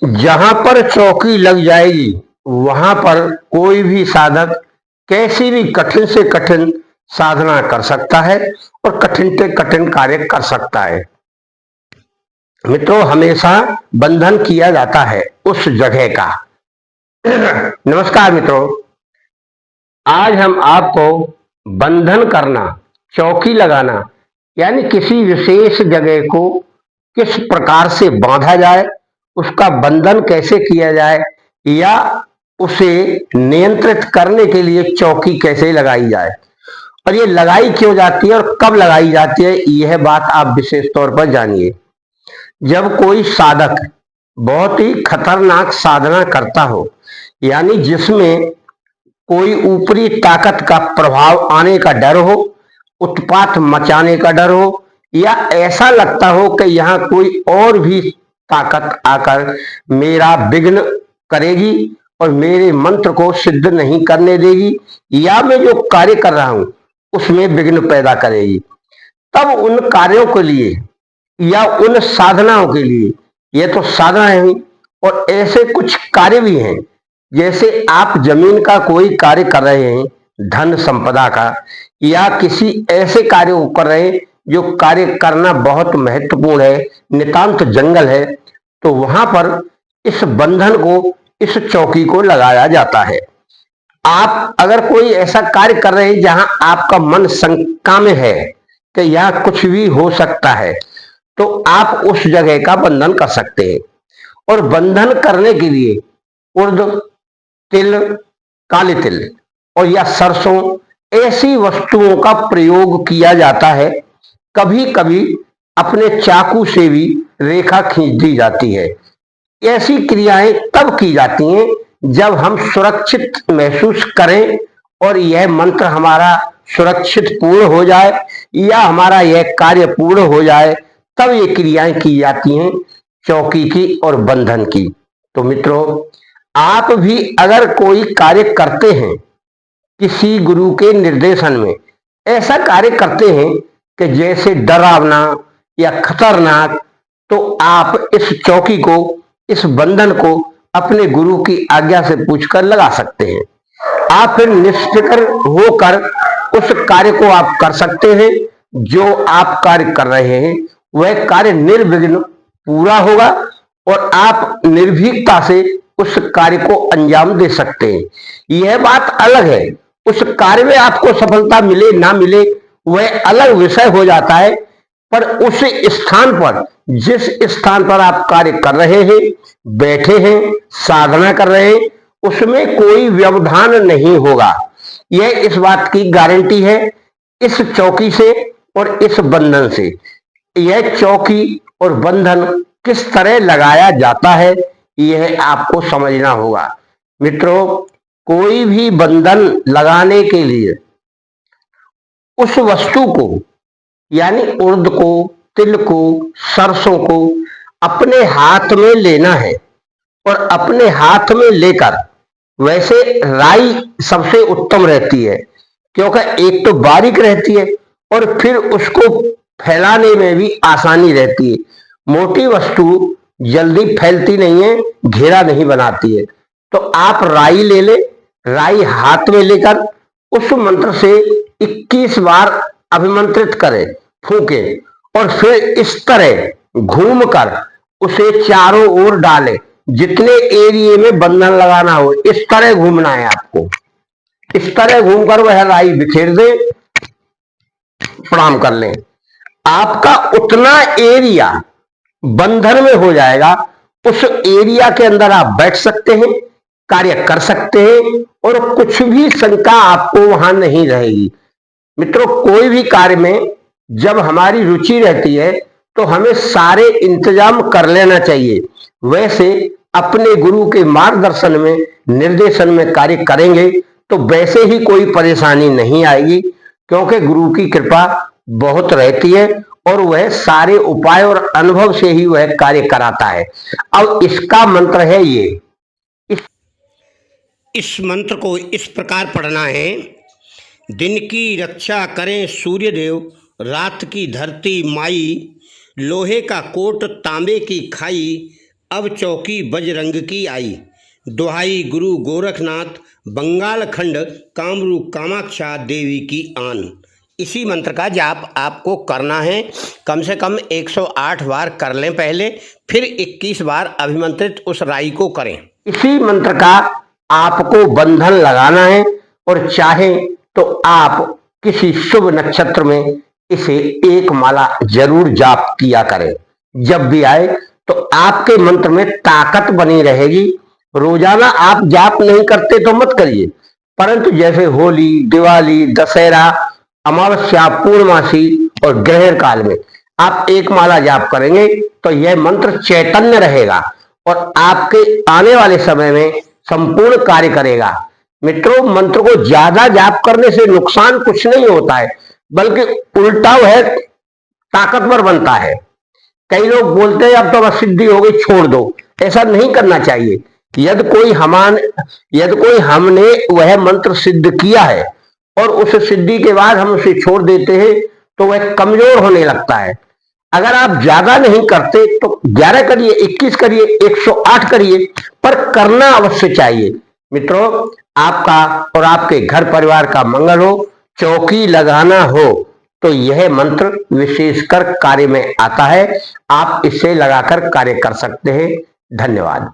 जहां पर चौकी लग जाएगी वहां पर कोई भी साधक कैसी भी कठिन से कठिन साधना कर सकता है और कठिन से कठिन कार्य कर सकता है। मित्रों, हमेशा बंधन किया जाता है उस जगह का। नमस्कार मित्रों, आज हम आपको बंधन करना, चौकी लगाना यानी किसी विशेष जगह को किस प्रकार से बांधा जाए, उसका बंधन कैसे किया जाए या उसे नियंत्रित करने के लिए चौकी कैसे लगाई जाए और ये लगाई क्यों जाती है और कब लगाई जाती है, यह बात आप विशेष तौर पर जानिए। जब कोई साधक बहुत ही खतरनाक साधना करता हो, यानी जिसमें कोई ऊपरी ताकत का प्रभाव आने का डर हो, उत्पात मचाने का डर हो, या ऐसा लगता हो कि यहाँ कोई और भी ताकत आकर मेरा विघ्न करेगी और मेरे मंत्र को सिद्ध नहीं करने देगी, या मैं जो कार्य कर रहा हूं उसमें विघ्न पैदा करेगी, तब उन कार्यों के लिए या उन साधनाओं के लिए, ये तो साधना है और ऐसे कुछ कार्य भी हैं, जैसे आप जमीन का कोई कार्य कर रहे हैं, धन संपदा का, या किसी ऐसे कार्य को कर रहे हैं जो कार्य करना बहुत महत्वपूर्ण है, नितांत जंगल है, तो वहां पर इस बंधन को, इस चौकी को लगाया जाता है। आप अगर कोई ऐसा कार्य कर रहे हैं जहां आपका मन शंका में है कि यह कुछ भी हो सकता है, तो आप उस जगह का बंधन कर सकते हैं। और बंधन करने के लिए उर्द, तिल, काले तिल और या सरसों ऐसी वस्तुओं का प्रयोग किया जाता है। कभी कभी अपने चाकू से भी रेखा खींच दी जाती है। ऐसी क्रियाएं तब की जाती हैं जब हम सुरक्षित महसूस करें और यह मंत्र हमारा सुरक्षित पूर्ण हो जाए या हमारा यह कार्य पूर्ण हो जाए, तब ये क्रियाएं की जाती हैं चौकी की और बंधन की। तो मित्रों, आप भी अगर कोई कार्य करते हैं, किसी गुरु के निर्देशन में ऐसा कार्य करते हैं कि जैसे डरावना या खतरनाक, तो आप इस चौकी को, इस बंधन को अपने गुरु की आज्ञा से पूछकर लगा सकते हैं। आप फिर निष्फिक्र होकर उस कार्य को आप कर सकते हैं। जो आप कार्य कर रहे हैं वह कार्य निर्विघ्न पूरा होगा और आप निर्भीकता से उस कार्य को अंजाम दे सकते हैं। यह बात अलग है, उस कार्य में आपको सफलता मिले ना मिले वह अलग विषय हो जाता है, पर उस स्थान पर, जिस स्थान पर आप कार्य कर रहे हैं, बैठे हैं, साधना कर रहे हैं, उसमें कोई व्यवधान नहीं होगा। यह इस बात की गारंटी है इस चौकी से और इस बंधन से। यह चौकी और बंधन किस तरह लगाया जाता है, यह आपको समझना होगा। मित्रों, कोई भी बंधन लगाने के लिए उस वस्तु को, यानी उर्द को, तिल को, सरसों को अपने हाथ में लेना है और अपने हाथ में लेकर, वैसे राई सबसे उत्तम रहती है क्योंकि एक तो बारीक रहती है और फिर उसको फैलाने में भी आसानी रहती है। मोटी वस्तु जल्दी फैलती नहीं है, घेरा नहीं बनाती है। तो आप राई ले ले, राई हाथ में लेकर उस मंत्र से 21 बार अभिमंत्रित करें, फूके, और फिर इस तरह घूमकर उसे चारों ओर डालें। जितने एरिया में बंधन लगाना हो इस तरह घूमना है आपको। इस तरह घूमकर वह राई बिखेर दे, प्रणाम कर लें। आपका उतना एरिया बंधन में हो जाएगा, उस एरिया के अंदर आप बैठ सकते हैं, कार्य कर सकते हैं और कुछ भी शंका आपको वहां नहीं रहेगी। मित्रों, कोई भी कार्य में जब हमारी रुचि रहती है तो हमें सारे इंतजाम कर लेना चाहिए। वैसे अपने गुरु के मार्गदर्शन में, निर्देशन में कार्य करेंगे तो वैसे ही कोई परेशानी नहीं आएगी, क्योंकि गुरु की कृपा बहुत रहती है और वह सारे उपाय और अनुभव से ही वह कार्य कराता है। अब इसका मंत्र है ये, इस मंत्र को इस प्रकार पढ़ना है। दिन की रक्षा करें सूर्य देव, रात की धरती माई, लोहे का कोट तांबे की खाई, अब चौकी बजरंग की आई, दुहाई गुरु गोरखनाथ, बंगाल खंड कामरूप कामाक्षा देवी की आन। इसी मंत्र का जाप आपको करना है। कम से कम 108 बार कर लें पहले, फिर 21 बार अभिमंत्रित उस राई को करें। इसी मंत्र का आपको बंधन लगाना है और चाहे तो आप किसी शुभ नक्षत्र में इसे एक माला जरूर जाप किया करें। जब भी आए तो आपके मंत्र में ताकत बनी रहेगी। रोजाना आप जाप नहीं करते तो मत करिए, परंतु जैसे होली, दिवाली, दशहरा, अमावस्या, पूर्णमासी और ग्रहण काल में आप एक माला जाप करेंगे तो यह मंत्र चैतन्य रहेगा और आपके आने वाले समय में संपूर्ण कार्य करेगा। मित्रों, मंत्र को ज्यादा जाप करने से नुकसान कुछ नहीं होता है, बल्कि उल्टा वह ताकतवर बनता है। कई लोग बोलते हैं अब तो बस सिद्धि हो गई, छोड़ दो। ऐसा नहीं करना चाहिए। यदि कोई हमने वह मंत्र सिद्ध किया है और उस सिद्धि के बाद हम उसे छोड़ देते हैं तो वह कमजोर होने लगता है। अगर आप ज्यादा नहीं करते तो 11 करिए, 21 करिए, 108 करिए, पर करना अवश्य चाहिए। मित्रों, आपका और आपके घर परिवार का मंगल हो, चौकी लगाना हो तो यह मंत्र विशेषकर कार्य में आता है। आप इसे लगाकर कार्य कर सकते हैं। धन्यवाद।